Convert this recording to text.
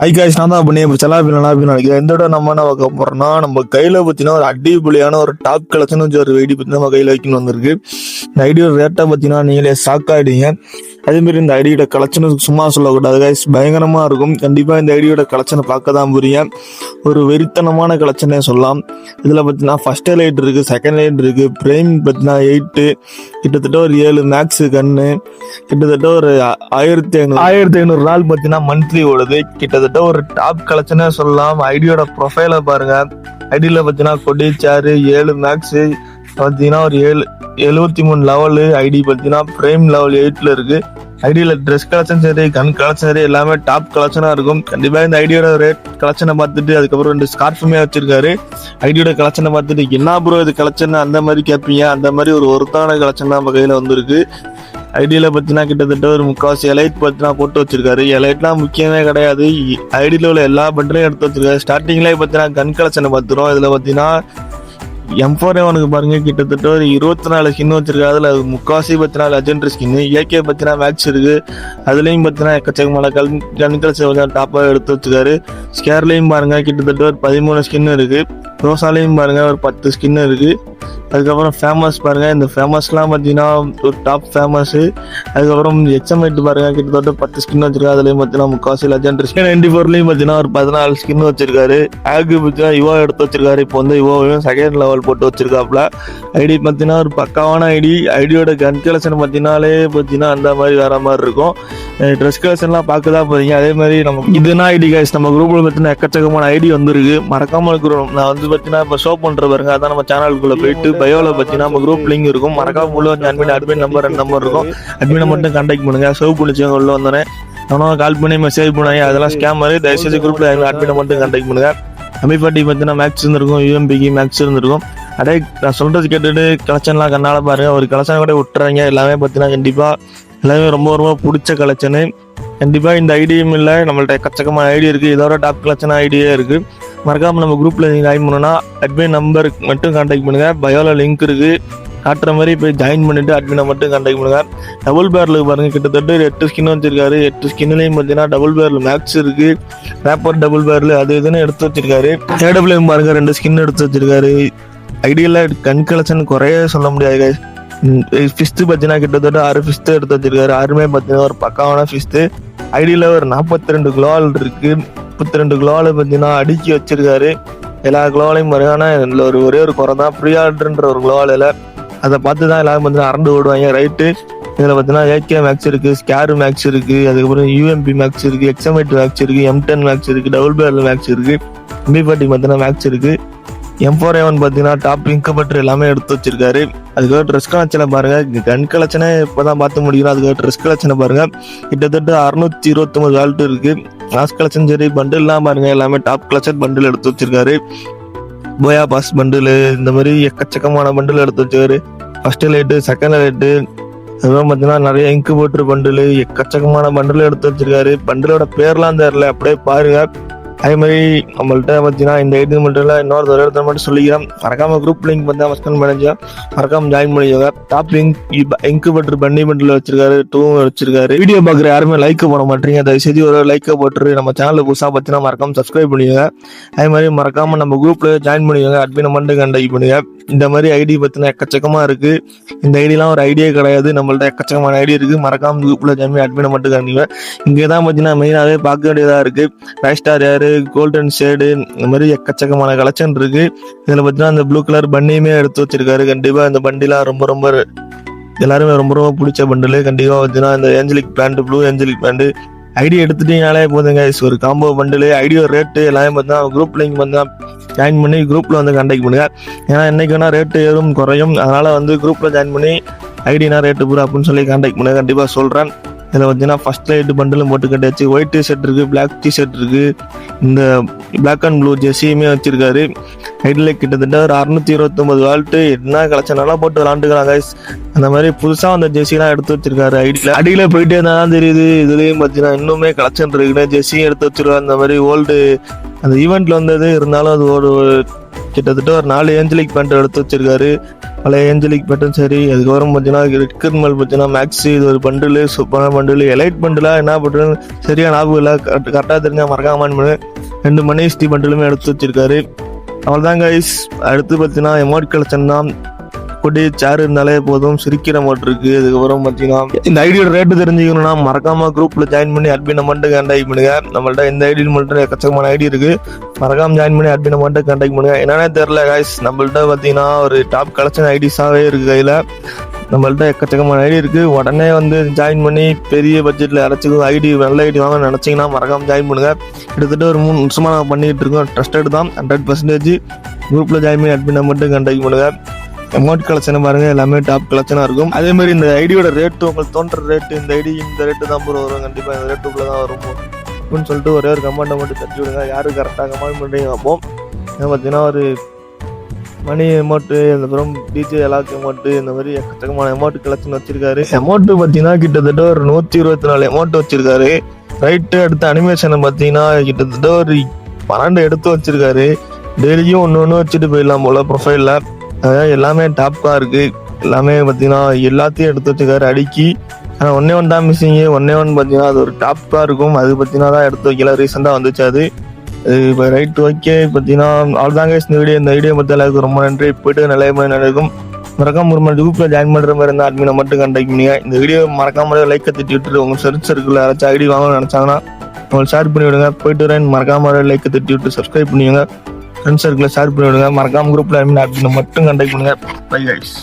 High guys, நான் தான் பண்ணி இப்போ செலாபினா நினைக்கிறேன். இந்த விட நம்ம என்ன பார்க்க போறோம்னா, நம்ம கையில பார்த்தீங்கன்னா ஒரு அடிப்பொலியான ஒரு டாப் கலெக்ஷன் ஒரு ஐடி பற்றி நம்ம கையில் வைக்கணும் வந்திருக்கு. இந்த ஐடியோட ரேட்டை பார்த்தீங்கன்னா நீங்களே ஷாக் ஆகிடுங்க. அதேமாரி இந்த ஐடியோட கலெக்ஷன் சும்மா சொல்லக்கூடாது காய்ஸ், பயங்கரமாக இருக்கும். கண்டிப்பாக இந்த ஐடியோட கலெக்ஷனை பார்க்க தான் புரியுங்க. ஒரு வெறித்தனமான கலெக்ஷனே சொல்லலாம். இதில் பார்த்தீங்கன்னா ஃபர்ஸ்ட் லைட் இருக்குது, செகண்ட் லைட் இருக்குது, பிரைம் பார்த்தீங்கன்னா 8, கிட்டத்தட்ட ஒரு 7 மேக்ஸு கன்று, கிட்டத்தட்ட ஒரு 1500 நாள் பார்த்தீங்கன்னா மந்த்லி ஓடுது. கிட்டத்தட்ட ஒரு டாப் கலெக்ஷனே சொல்லலாம். ஐடியோட ப்ரொஃபைலை பாருங்க. ஐடியில் பார்த்தீங்கன்னா கொடி சேரு 7 மேக்ஸு பார்த்தீங்கன்னா ஒரு 73 லெவலு. ஐடி பார்த்தீங்கன்னா பிரைம் லெவல் 8ல் இருக்கு. ஐடியில் ட்ரெஸ் கலெக்ஷன் சரி, கன் கலெக்ஷன் சரி, எல்லாமே டாப் கலெக்ஷனாக இருக்கும். கண்டிப்பாக இந்த ஐடியோட ரேட் கலெக்ஷனை பார்த்துட்டு அதுக்கப்புறம் 2 ஸ்கார்ஃபுமே வச்சிருக்காரு. ஐடியோட கலெக்ஷனை பார்த்துட்டு என்ன ப்ரோ இது கலெக்ஷன் அந்த மாதிரி கேட்பீங்க. அந்த மாதிரி ஒரு ஒருத்தான கலெக்ஷன் தான் நம்ம கையில் வந்திருக்கு. ஐடியில் பார்த்தீங்கன்னா கிட்டத்தட்ட ஒரு 3/4 எலைட் பார்த்தீங்கன்னா போட்டு வச்சிருக்காரு. எலைட்லாம் முக்கியமே கிடையாது, ஐடியில் உள்ள எல்லா பண்டலையும் எடுத்து வச்சிருக்காரு. ஸ்டார்டிங்லேயே பார்த்தீங்கன்னா கன் கலெக்ஷனை பார்த்துரும். இதில் பார்த்தீங்கன்னா M4A1 பாருங்க, கிட்டத்தட்ட ஒரு 24 ஸ்கின் வச்சிருக்காரு. அதில் 3/4 பார்த்தீங்கன்னா லெஜெண்டரி ஸ்கின். ஏகே பார்த்தீங்கன்னா மேக்ஸ் இருக்கு. அதுலேயும் பார்த்தீங்கன்னா எக்கச்சக்கமான கன் கலெக்ஷன் டாப்பாக எடுத்து வச்சிருக்காரு. ஸ்கேர்லேயும் பாருங்க கிட்டத்தட்ட ஒரு 13 ஸ்கின் இருக்கு. ரோசாலையும் பாருங்க ஒரு 10 ஸ்கின் இருக்கு. அதுக்கப்புறம் ஃபேமஸ் பாருங்க, இந்த ஃபேமஸ்லாம் பார்த்தீங்கன்னா ஒரு டாப் ஃபேமஸ். அதுக்கப்புறம் எச்எம்ஐட்டு பாருங்க, கிட்டத்தட்ட 10 ஸ்கின் வச்சிருக்காரு. அதுலேயும் பார்த்தீங்கன்னா 3/4 லெஜெண்டரி ஸ்கின். 94லையும் பார்த்தீங்கன்னா ஒரு 14 ஸ்கின் வச்சிருக்காரு. ஆகு பார்த்தீங்கன்னா இவோ எடுத்து வச்சிருக்காரு. இப்போ வந்து இவோவையும் செகண்ட் லெவல் போட்டு வச்சிருக்காப்ல. ஐடி பார்த்தீங்கன்னா ஒரு பக்காவான ஐடி. ஐடியோட கன் கலெக்ஷன் பார்த்தீங்கன்னாலே பார்த்தீங்கன்னா அந்த மாதிரி வேற மாதிரி இருக்கும். ட்ரெஸ் கலெக்ஷன்லாம் பார்க்க தான் போறீங்க. அதே மாதிரி நம்ம இதுனா ஐடி கைஸ், நம்ம குரூப்ல பார்த்தீங்கன்னா எக்கச்சக்கமான ஐடி வந்துருக்கு. மறக்காம இருக்கிறோம். நான் வந்து பார்த்தீங்கன்னா இப்போ ஷோ பண்ற பாருங்க, அதான் நம்ம சேனலுக்குள்ள போயிட்டு பயோல பார்த்தீங்கன்னா நம்ம குரூப் லிங்க் இருக்கும். மறக்காம உள்ள வந்து அட்மின் நம்பர் 2 நம்பர் இருக்கும். அட்மினை மட்டும் கான்டாக்ட் பண்ணுங்க. சர்வ் பிடிச்சவங்க உள்ள வந்தோடனே அவனும் கால் பண்ணி மெசேஜ் பண்ணாங்க, அதெல்லாம் ஸ்கேமரு. தயவுசெய்து குரூப்ல அட்மினை மட்டும் கான்டாக்ட் பண்ணுங்க. அமிபாட்டி பார்த்தீங்கன்னா மேக்ஸ் இருந்திருக்கும், யூஎம்பிக்கு மேக்ஸ் இருந்திருக்கும். அப்படியே நான் சொல்றது கேட்டுட்டு கலெக்ஷன்லாம் கண்ணால பாருங்க. ஒரு கலெக்ஷன் கூட விட்டுறாங்க. எல்லாமே பார்த்தீங்கன்னா கண்டிப்பா எல்லாமே ரொம்ப ரொம்ப பிடிச்ச கலெக்ஷனு. கண்டிப்பாக இந்த ஐடியும் இல்லை, நம்மள்ட்ட எக்கச்சக்கமான ஐடி இருக்குது. இதோட டாப் கலெக்ஷன் ஐடியே இருக்குது. மறக்காமல் நம்ம குரூப்பில் நீங்கள் ஜாயின் பண்ணணும்னா அட்மின் நம்பருக்கு மட்டும் கான்டாக்ட் பண்ணுங்கள். பயோவில் லிங்க் இருக்குது, காட்டுற மாதிரி போய் ஜாயின் பண்ணிவிட்டு அட்மினை மட்டும் கான்டாக்ட் பண்ணுங்கள். டபுள் பேரில் பாருங்கள், கிட்டத்தட்ட 8 ஸ்கின் வச்சிருக்காரு. 8 ஸ்கின்லேயும் பார்த்தீங்கன்னா டபுள் பேரில் மேக்ஸ் இருக்குது, ரேப்பர் டபுள் பேரில் அது இதுன்னு எடுத்து வச்சிருக்காரு. ஏடபிள்யூம் பாருங்கள் 2 ஸ்கின் எடுத்து வச்சிருக்காரு. ஐடியில் கன் கலெக்ஷன் குறைய சொல்ல முடியாது. ஃபிஸ்ட்டு பார்த்தீங்கன்னா கிட்டத்தட்ட 6 ஃபிஸ்ட்டு எடுத்து வச்சிருக்காரு. 6மே பார்த்தீங்கன்னா ஒரு பக்காவான ஃபிஸ்ட்டு. ஐடியில் ஒரு 42 குளோவால் இருக்கு. 32 குளோவால் பார்த்தீங்கன்னா அடுக்கி வச்சிருக்காரு. எல்லா குளோவாலையும் பாருங்கன்னா இதில் ஒரே ஒரு குறை தான், ப்ரீ ஆர்டர்ன்ற ஒரு குளோவாலில். அதை பார்த்து தான் எல்லாரும் பார்த்தீங்கன்னா அரண்டு ஓடுவாங்க. ரைட்டு, இதில் பார்த்தீங்கன்னா ஏகே மேக்ஸ் இருக்குது, ஸ்கேரு மேக்ஸ் இருக்குது, அதுக்கப்புறம் யூஎம்பி மேக்ஸ் இருக்குது, எக்ஸமைட் மேக்ஸ் இருக்குது, M10 மேக்ஸ் இருக்குது, டபுள் பேரல் மேக்ஸ் இருக்குது, MP40 பார்த்தீங்கன்னா மேக்ஸ் இருக்குது. M4A1 பார்த்தீங்கன்னா டாப் இன்கபெட்டர் எல்லாமே எடுத்து வச்சிருக்காரு. அதுக்காக ட்ரெஸ் கலெக்ஷனை பாருங்க. கன் கலெக்ஷனே இப்போதான் பார்த்து முடியும். அதுக்காக ட்ரெஸ் கலெக்ஷனை பாருங்க. கிட்டத்தட்ட 629 வால்ட் இருக்கு. கிளாஸ் கலெக்ஷன் சரி, பண்டில்லாம் பாருங்க, எல்லாமே டாப் கலெக்ஷன் பண்டில் எடுத்து வச்சிருக்காரு. போயா பாஸ் பண்டில், இந்த மாதிரி எக்கச்சக்கமான பண்டில் எடுத்து வச்சிருக்காரு. ஃபர்ஸ்ட் லைட்டு, செகண்ட் லைட்டு, அதுவும் பார்த்தீங்கன்னா நிறைய இன்குபேட்டர் பண்டில், எக்கச்சக்கமான பண்டில் எடுத்து வச்சிருக்காரு. பண்டிலோட பேர்லாம் தெரியல, அப்படியே பாருங்க. அதே மாதிரி நம்மள்ட்ட பார்த்தீங்கன்னா இந்த ஐடி மட்டும் இல்லை, இன்னொரு இடத்துல மட்டும் சொல்லிக்கிறேன். மறக்காம குரூப் லிங்க் வந்து மஸ்கன் மேனேஜர் மறக்காம ஜாயின் பண்ணிக்கோங்க. டாப் இன்குபேட்டர் பண்டில் வச்சிருக்காரு, 2 வச்சிருக்காரு. வீடியோ பார்க்குற யாருமே லைக் போட மாட்டீங்க. தயவுசெய்து ஒரு லைக்கை போட்டுரு. நம்ம சேனலில் புதுசாக பார்த்தீங்கன்னா மறக்காம சப்ஸ்கிரைப் பண்ணிக்கோங்க. அதே மாதிரி மறக்காம நம்ம குரூப்ல ஜாயின் பண்ணிக்கோங்க. அட்மினை மட்டும் கான்டாக்ட் பண்ணுங்க. இந்த மாதிரி ஐடி பார்த்தீங்கன்னா எக்கச்சக்கமா இருக்கு. இந்த ஐடிலாம் ஒரு ஐடியா கிடையாது, நம்மள்ட்ட எக்கச்சக்கமான ஐடி இருக்கு. மறக்காம குரூப்ல ஜாயின் பண்ணி அட்மினை மட்டும் காண்பிங்க. இங்கே தான் பார்த்தீங்கன்னா மெயினாகவே பார்க்க வேண்டியதாக இருக்கு. ஃபைவ் ஸ்டார் யாரு, கோல்டன் ஷேடு, இந்த மாதிரி எக்கச்சக்கமான கலெக்ஷன் இருக்கு. இதுல பார்த்தீங்கன்னா அந்த ப்ளூ கலர் பண்டியுமே எடுத்து வச்சிருக்காரு. கண்டிப்பா இந்த பண்டிலாம் ரொம்ப ரொம்ப எல்லாருமே ரொம்ப ரொம்ப பிடிச்ச பண்டில். கண்டிப்பா பார்த்தீங்கன்னா இந்த angelic band, blue angelic band ID எடுத்துட்டீங்கனாலே போதுங்க. ஒரு காம்போ பண்டில். ஐடியோ ரேட்டு எல்லாமே பார்த்தீங்கன்னா குரூப் லிங்க் வந்து ஜாயின் பண்ணி குரூப்ல வந்து கான்டாக்ட் பண்ணுங்க. ஏன்னா என்னைக்கு வேணா ரேட்டு ஏறும் குறையும். அதனால வந்து குரூப்ல ஜாயின் பண்ணி ஐடினா ரேட்டு பூரா அப்படின்னு சொல்லி கான்டாக்ட் பண்ணுங்க. கண்டிப்பா சொல்றேன். இதில் பார்த்தீங்கன்னா ஃபர்ஸ்ட் லைட் பண்டிலும் போட்டு கட்டியாச்சு. ஒயிட் டிஷர்ட் இருக்குது, பிளாக் டிஷர்ட் இருக்குது, இந்த பிளாக் அண்ட் ப்ளூ ஜெர்சியுமே வச்சிருக்காரு. ஐடியில் கிட்டத்தட்ட ஒரு 629 வால்ட்டு. என்ன கலெக்ஷன் நல்லா போட்டு விளாண்டுக்கிறாங்க. அந்த மாதிரி புதுசாக அந்த ஜெர்சிலாம் எடுத்து வச்சிருக்காரு. அடியில் போயிட்டே தான் தெரியுது. இதுலேயும் பார்த்தீங்கன்னா இன்னுமே கலெக்ஷன் இருக்குன்னு ஜெர்சியும் எடுத்து வச்சிருக்காரு. அந்த மாதிரி ஓல்டு அந்த ஈவெண்ட்ல வந்தது இருந்தாலும் அது ஒரு கிட்டத்தட்ட ஒரு 4 ஏஞ்சலிக் பேண்ட் எடுத்து வச்சிருக்காரு. பழைய ஏஞ்சலிக் பேட்டும் சரி. அதுக்கப்புறம் பார்த்தீங்கன்னா ரெட்கர்மல் பார்த்தீங்கன்னா மேக்ஸி இது ஒரு பண்டில், சூப்பரான பண்டில். எலைட் பண்டிலாக என்ன பண்ணுறது சரியா ஞாபகம் இல்லை, கரெக்டாக தெரிஞ்சால் மறக்காமல் 2 மணி ஸ்டி பண்டிலுமே எடுத்து வச்சிருக்காரு. அவ்வளோதான் கைஸ். அடுத்து பார்த்தீங்கன்னா எமோட் கலெக்ஷன் தான். கொடி சேர் இருந்தாலே போதும், சிரிக்கிற மாதிரி இருக்கு. அதுக்கப்புறம் பார்த்தீங்கன்னா இந்த ஐடியோட ரேட்டு தெரிஞ்சுக்கணும்னா மறக்காம குரூப்ல ஜாயின் பண்ணி அட்மினை மட்டும் கான்டாக்ட் பண்ணுங்க. நம்மள்ட்ட இந்த ஐடி மட்டும் எக்கச்சக்கமான ஐடி இருக்கு, மறக்காம ஜாயின் பண்ணி அட்மினை மட்டும் கான்டாக்ட் பண்ணுங்க. என்னன்னே தெரியல கைஸ், நம்மள்ட்ட பார்த்தீங்கன்னா ஒரு டாப் கலெக்ஷன் ஐடிஸாவே இருக்கு கையில. நம்மள்ட்ட எக்கச்சக்கமான ஐடி இருக்கு. உடனே வந்து ஜாயின் பண்ணி பெரிய பட்ஜெட்ல யாராச்சும் ஐடி நல்ல ஐடி வாங்க நினைச்சீங்கன்னா மறக்காம ஜாயின் பண்ணுங்க. கிட்டத்தட்ட ஒரு 3 வருஷமா நான் பண்ணிட்டு இருக்கோம். ட்ரஸ்டட் தான் 100%. குரூப்ல ஜாயின் பண்ணி அட்மினை மட்டும் கான்டாக்ட் பண்ணுங்க. அமௌண்ட் கலெக்ஷன் பாருங்க, எல்லாமே டாப் கலெக்ஷனா இருக்கும். அதே மாதிரி இந்த ஐடியோட ரேட்டு உங்களுக்கு தோன்ற ரேட்டு, இந்த ஐடி இந்த ரேட்டு தான் வரும், கண்டிப்பா இந்த ரேட்டுக்குள்ள தான் வரும் அப்படின்னு சொல்லிட்டு ஒரே ஒரு கமெண்ட்டை மட்டும் தட்டி விடுங்க. யாரு கரெக்டாக கமெண்ட் பண்ணுறீங்க அப்போ பார்த்தீங்கன்னா ஒரு மணி அமௌண்ட்டு, அதுக்கப்புறம் டிஜே எல்லாத்துக்கும் அமௌண்ட்டு, இந்த மாதிரி எக்கச்சக்கமான அமௌண்ட் கலெக்ஷன் வச்சிருக்காரு. அமௌண்ட்டு பார்த்தீங்கன்னா கிட்டத்தட்ட ஒரு 124 அமௌண்ட் வச்சிருக்காரு. ரைட்டு. அடுத்த அனிமேஷனை பார்த்தீங்கன்னா கிட்டத்தட்ட ஒரு 12 எடுத்து வச்சிருக்காரு. டெய்லியும் ஒன்று வச்சுட்டு போயிடலாம் போல ப்ரொஃபைலில். அதாவது எல்லாமே டாப்பாக இருக்குது. எல்லாமே பார்த்தீங்கன்னா எல்லாத்தையும் எடுத்து வச்சுக்காரு அடுக்கி. ஆனால் ஒன்னே தான் மிஸ்ஸிங்கு. ஒன்னே பார்த்தீங்கன்னா அது ஒரு டாப்பாக இருக்கும். அது பார்த்தீங்கன்னா தான் எடுத்து வைக்கல, ரீசெண்டாக வந்துச்சு அது. இப்போ ரைட் ஓகே. பார்த்தீங்கன்னா அவ்வளோதாங்க இந்த வீடியோ பற்றி எல்லாருக்கும் ரொம்ப நன்றி. போய்ட்டு நல்ல மாதிரி நடக்கும். மறக்காம ஒரு மாதிரி குரூப்பில் ஜாயின் பண்ணுற மாதிரி இருந்தால் அட்மினை மட்டும் கான்டாக்ட் பண்ணிங்க. இந்த வீடியோ மறக்காம லைக்கை தட்டி விட்டுட்டு உங்கள் சர்ச் சர்க்கிள் யாராச்சும் ஐடி வாங்கணும்னு நினச்சாங்கன்னா உங்களுக்கு ஷேர் பண்ணி விடுங்க. போயிட்டு வரேன் மறக்காம லைக்கை தட்டி விட்டு சப்ஸ்கிரைப் பண்ணிடுங்க. ஃப்ரெண்ட்ஸ் சர்க்கிளில் ஷேர் பண்ணி விடுங்க. மறக்காம குரூப்பில் அட்மினை மட்டும் கான்டாக்ட் பண்ணுங்க. Bye guys.